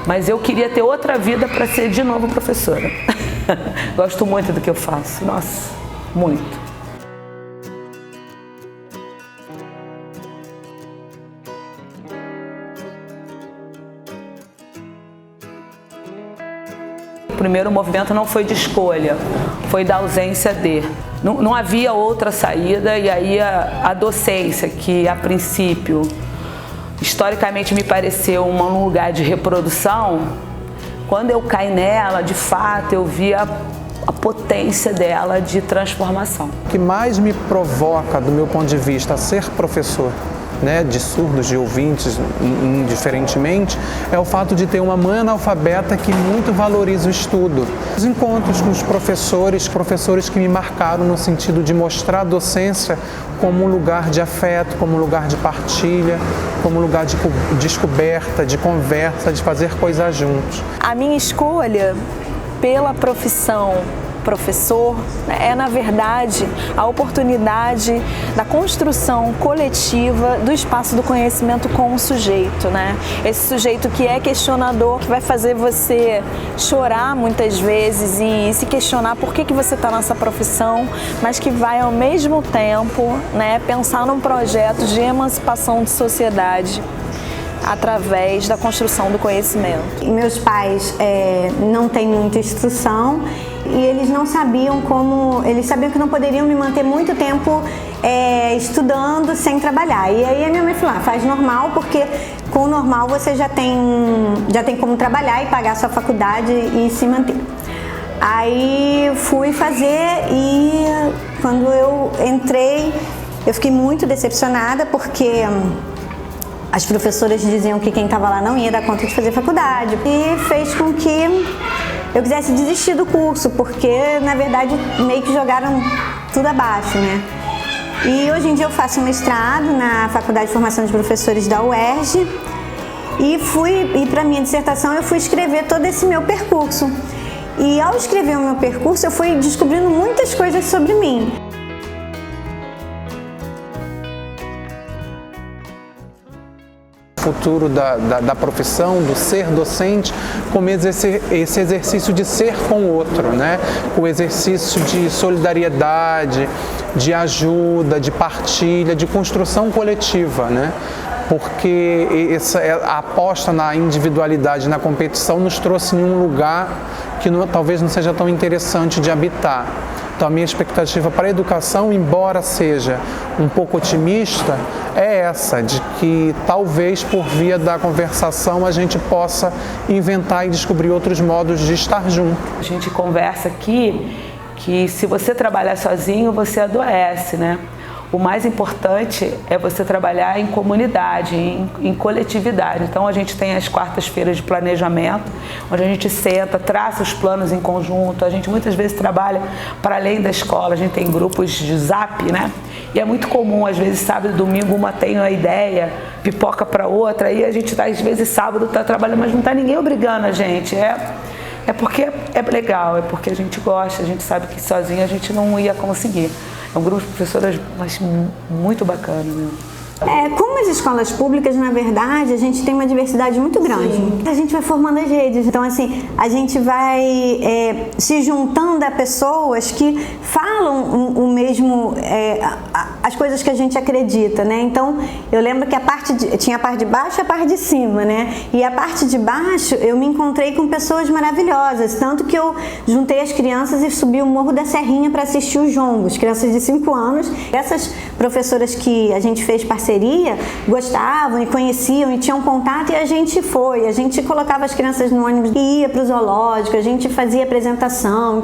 Mas eu queria ter outra vida para ser de novo professora. Gosto muito do que eu faço, nossa, muito. O primeiro movimento não foi de escolha, foi da ausência de. Não havia outra saída, e aí a docência, que a princípio, historicamente me pareceu um lugar de reprodução, quando eu caí nela, de fato, eu vi a potência dela de transformação. O que mais me provoca, do meu ponto de vista, a ser professor, né, de surdos, de ouvintes, indiferentemente, é o fato de ter uma mãe analfabeta que muito valoriza o estudo. Os encontros com os professores que me marcaram no sentido de mostrar a docência como um lugar de afeto, como um lugar de partilha, como um lugar de descoberta, de conversa, de fazer coisas juntos. A minha escolha pela profissão professor é, na verdade, a oportunidade da construção coletiva do espaço do conhecimento com o sujeito, né? Esse sujeito que é questionador, que vai fazer você chorar muitas vezes e se questionar por que você está nessa profissão, mas que vai ao mesmo tempo, né, pensar num projeto de emancipação de sociedade através da construção do conhecimento. Meus pais não têm muita instrução e eles não sabiam eles sabiam que não poderiam me manter muito tempo estudando sem trabalhar. E aí a minha mãe falou, faz normal, porque com o normal você já tem como trabalhar e pagar a sua faculdade e se manter. Aí fui fazer e quando eu entrei, eu fiquei muito decepcionada, porque as professoras diziam que quem estava lá não ia dar conta de fazer faculdade, e fez com que eu quisesse desistir do curso, porque na verdade meio que jogaram tudo abaixo, né? E hoje em dia eu faço mestrado na Faculdade de Formação de Professores da UERJ e para minha dissertação eu fui escrever todo esse meu percurso. E ao escrever o meu percurso eu fui descobrindo muitas coisas sobre mim. Futuro da profissão, do ser docente, como esse exercício de ser com o outro, né? O exercício de solidariedade, de ajuda, de partilha, de construção coletiva, né? Porque a aposta na individualidade, na competição, nos trouxe em um lugar que talvez não seja tão interessante de habitar. Então a minha expectativa para a educação, embora seja um pouco otimista, é essa, de que talvez por via da conversação a gente possa inventar e descobrir outros modos de estar junto. A gente conversa aqui que se você trabalhar sozinho, você adoece, né? O mais importante é você trabalhar em comunidade, em coletividade. Então a gente tem as quartas-feiras de planejamento, onde a gente senta, traça os planos em conjunto. A gente muitas vezes trabalha para além da escola, a gente tem grupos de zap, né? E é muito comum, às vezes sábado e domingo uma tem uma ideia, pipoca para outra, e a gente tá, às vezes sábado está trabalhando, mas não está ninguém obrigando a gente. É porque é legal, é porque a gente gosta, a gente sabe que sozinho a gente não ia conseguir. É um grupo de professoras muito bacana, meu. Como as escolas públicas, na verdade, a gente tem uma diversidade muito grande. Sim. A gente vai formando as redes. Então, assim, a gente vai se juntando a pessoas que falam o mesmo, as coisas que a gente acredita, né? Então, eu lembro que tinha a parte de baixo e a parte de cima, né? E a parte de baixo, eu me encontrei com pessoas maravilhosas. Tanto que eu juntei as crianças e subi o Morro da Serrinha para assistir os jongos. Crianças de 5 anos. Essas professoras que a gente fez parceria gostavam e conheciam e tinham contato, e a gente colocava as crianças no ônibus e ia para o zoológico, a gente fazia apresentação.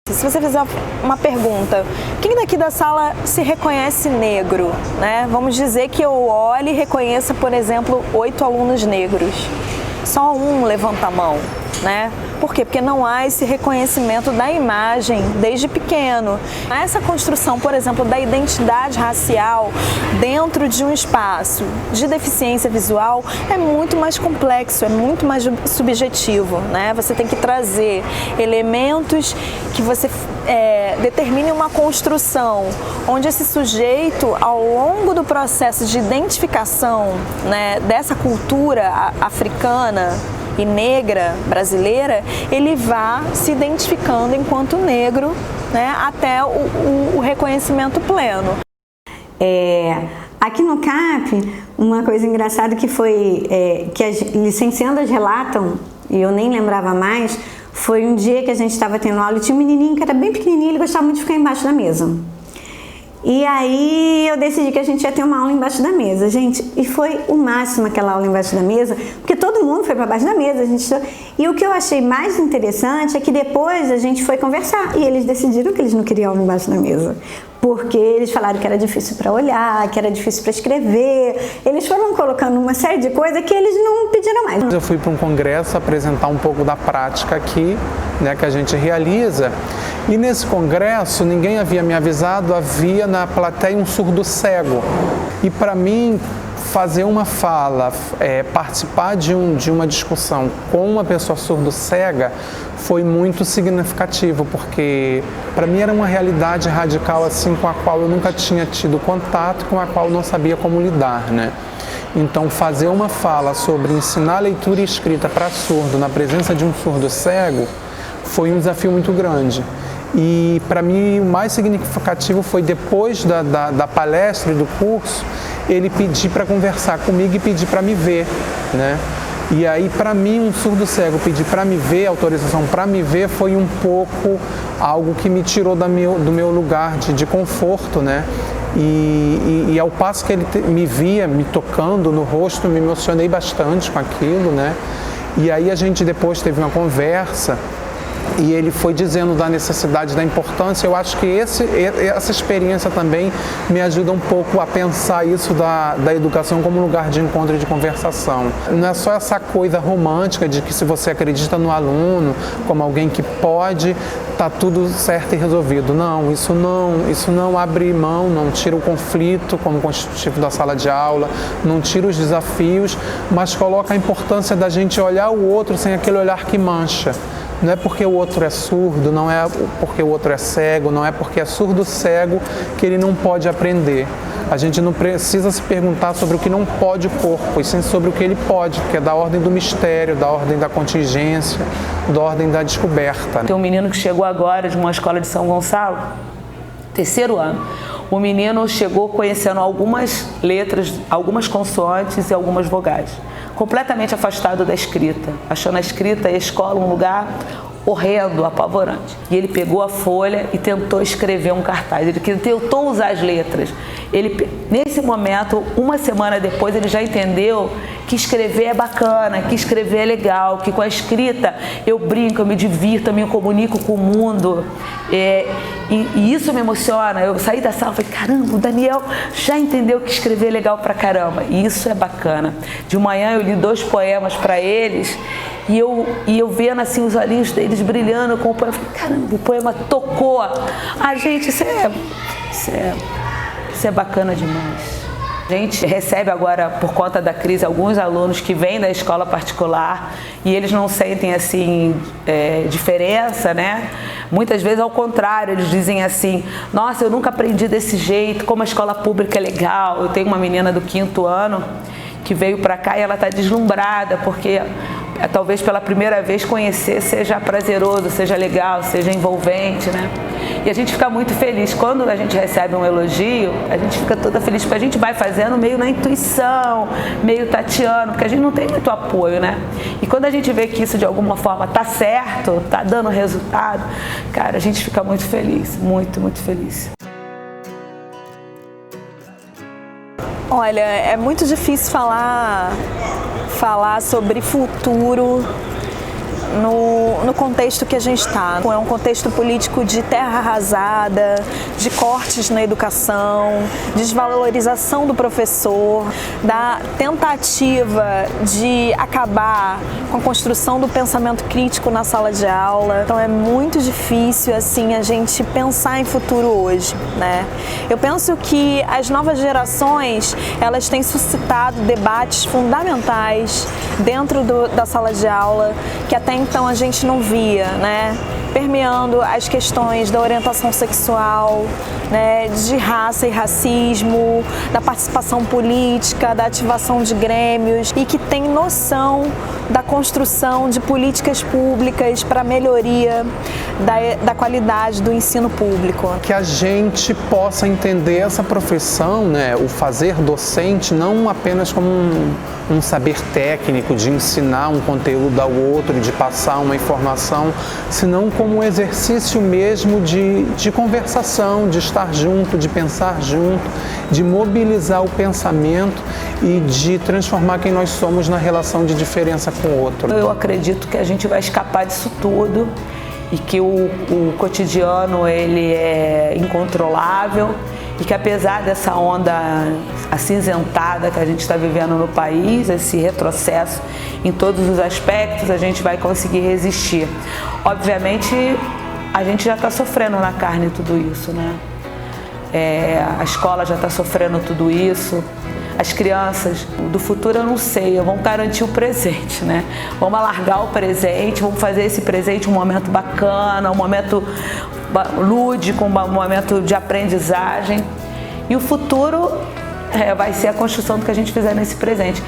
Se você fizer uma pergunta, quem daqui da sala se reconhece negro, né? Vamos dizer que eu olhe e reconheça, por exemplo, 8 alunos negros. Só um levanta a mão, né? Por quê? Porque não há esse reconhecimento da imagem desde pequeno. Essa construção, por exemplo, da identidade racial dentro de um espaço de deficiência visual é muito mais complexo, é muito mais subjetivo, né? Você tem que trazer elementos que você determine uma construção onde esse sujeito, ao longo do processo de identificação, né, dessa cultura africana e negra brasileira, ele vá se identificando enquanto negro, né, até o reconhecimento pleno. Aqui no CAP, uma coisa engraçada que foi, que as licenciandas relatam, e eu nem lembrava mais, foi um dia que a gente estava tendo aula e tinha um menininho que era bem pequenininho, ele gostava muito de ficar embaixo da mesa. E aí eu decidi que a gente ia ter uma aula embaixo da mesa, gente, e foi o máximo aquela aula embaixo da mesa, porque todo mundo foi para baixo da mesa, e o que eu achei mais interessante é que depois a gente foi conversar, e eles decidiram que eles não queriam aula embaixo da mesa, porque eles falaram que era difícil para olhar, que era difícil para escrever, eles foram colocando uma série de coisas que eles não pediram mais. Eu fui para um congresso apresentar um pouco da prática aqui, né, que a gente realiza, e nesse congresso ninguém havia me avisado, havia na plateia um surdo cego, e para mim fazer uma fala, participar de uma discussão com uma pessoa surdo-cega foi muito significativo, porque para mim era uma realidade radical assim com a qual eu nunca tinha tido contato, com a qual eu não sabia como lidar, né? Então fazer uma fala sobre ensinar leitura e escrita para surdo na presença de um surdo-cego foi um desafio muito grande. E para mim o mais significativo foi depois da palestra e do curso, ele pedir para conversar comigo e pedir para me ver, né? E aí para mim um surdo cego pedir para me ver, autorização para me ver, foi um pouco algo que me tirou do meu lugar de conforto, né? E ao passo que ele me via me tocando no rosto, me emocionei bastante com aquilo, né? E aí a gente depois teve uma conversa e ele foi dizendo da necessidade, da importância. Eu acho que essa experiência também me ajuda um pouco a pensar isso da educação como lugar de encontro e de conversação. Não é só essa coisa romântica de que se você acredita no aluno como alguém que pode, tá tudo certo e resolvido. Não, isso não abre mão, não tira o conflito como constitutivo da sala de aula, não tira os desafios, mas coloca a importância da gente olhar o outro sem aquele olhar que mancha. Não é porque o outro é surdo, não é porque o outro é cego, não é porque é surdo-cego que ele não pode aprender. A gente não precisa se perguntar sobre o que não pode o corpo, e sim sobre o que ele pode, que é da ordem do mistério, da ordem da contingência, da ordem da descoberta. Tem um menino que chegou agora de uma escola de São Gonçalo, terceiro ano. O menino chegou conhecendo algumas letras, algumas consoantes e algumas vogais, completamente afastado da escrita, achando a escrita e a escola um lugar horrendo, apavorante. E ele pegou a folha e tentou escrever um cartaz. Ele tentou usar as letras. Nesse momento, uma semana depois, ele já entendeu que escrever é bacana, que escrever é legal, que com a escrita eu brinco, eu me divirto, eu me comunico com o mundo. E isso me emociona. Eu saí da sala e falei, caramba, o Daniel já entendeu que escrever é legal pra caramba. E isso é bacana. De manhã eu li 2 poemas para eles e eu vendo assim os olhinhos deles brilhando com o poema. Eu falei, caramba, o poema tocou. Ah, gente, isso é bacana demais. A gente recebe agora, por conta da crise, alguns alunos que vêm da escola particular e eles não sentem assim diferença, né? Muitas vezes ao contrário, eles dizem assim, nossa, eu nunca aprendi desse jeito, como a escola pública é legal. Eu tenho uma menina do 5º ano que veio para cá e ela está deslumbrada porque talvez pela primeira vez conhecer seja prazeroso, seja legal, seja envolvente, né? E a gente fica muito feliz. Quando a gente recebe um elogio, a gente fica toda feliz, porque a gente vai fazendo meio na intuição, meio tateando, porque a gente não tem muito apoio, né? E quando a gente vê que isso de alguma forma tá certo, tá dando resultado, cara, a gente fica muito feliz, muito, muito feliz. Olha, é muito difícil falar sobre futuro no contexto que a gente está. É um contexto político de terra arrasada, de cortes na educação, desvalorização do professor, da tentativa de acabar com a construção do pensamento crítico na sala de aula. Então é muito difícil assim a gente pensar em futuro hoje, né? Eu penso que as novas gerações, elas têm suscitado debates fundamentais dentro da sala de aula que até então a gente não via, né? permeando as questões da orientação sexual, né, de raça e racismo, da participação política, da ativação de grêmios e que tem noção da construção de políticas públicas para a melhoria da qualidade do ensino público. Que a gente possa entender essa profissão, né, o fazer docente, não apenas como um saber técnico de ensinar um conteúdo ao outro, de passar uma informação, senão como um exercício mesmo de conversação, de estar junto, de pensar junto, de mobilizar o pensamento e de transformar quem nós somos na relação de diferença com o outro. Eu acredito que a gente vai escapar disso tudo e que o cotidiano ele é incontrolável e que apesar dessa onda acinzentada que a gente está vivendo no país, esse retrocesso em todos os aspectos, a gente vai conseguir resistir. Obviamente, a gente já está sofrendo na carne tudo isso, né? A escola já está sofrendo tudo isso. As crianças do futuro eu não sei, vão garantir o presente, né? Vamos alargar o presente, vamos fazer esse presente um momento bacana, um momento lúdico, um momento de aprendizagem. E o futuro vai ser a construção do que a gente fizer nesse presente.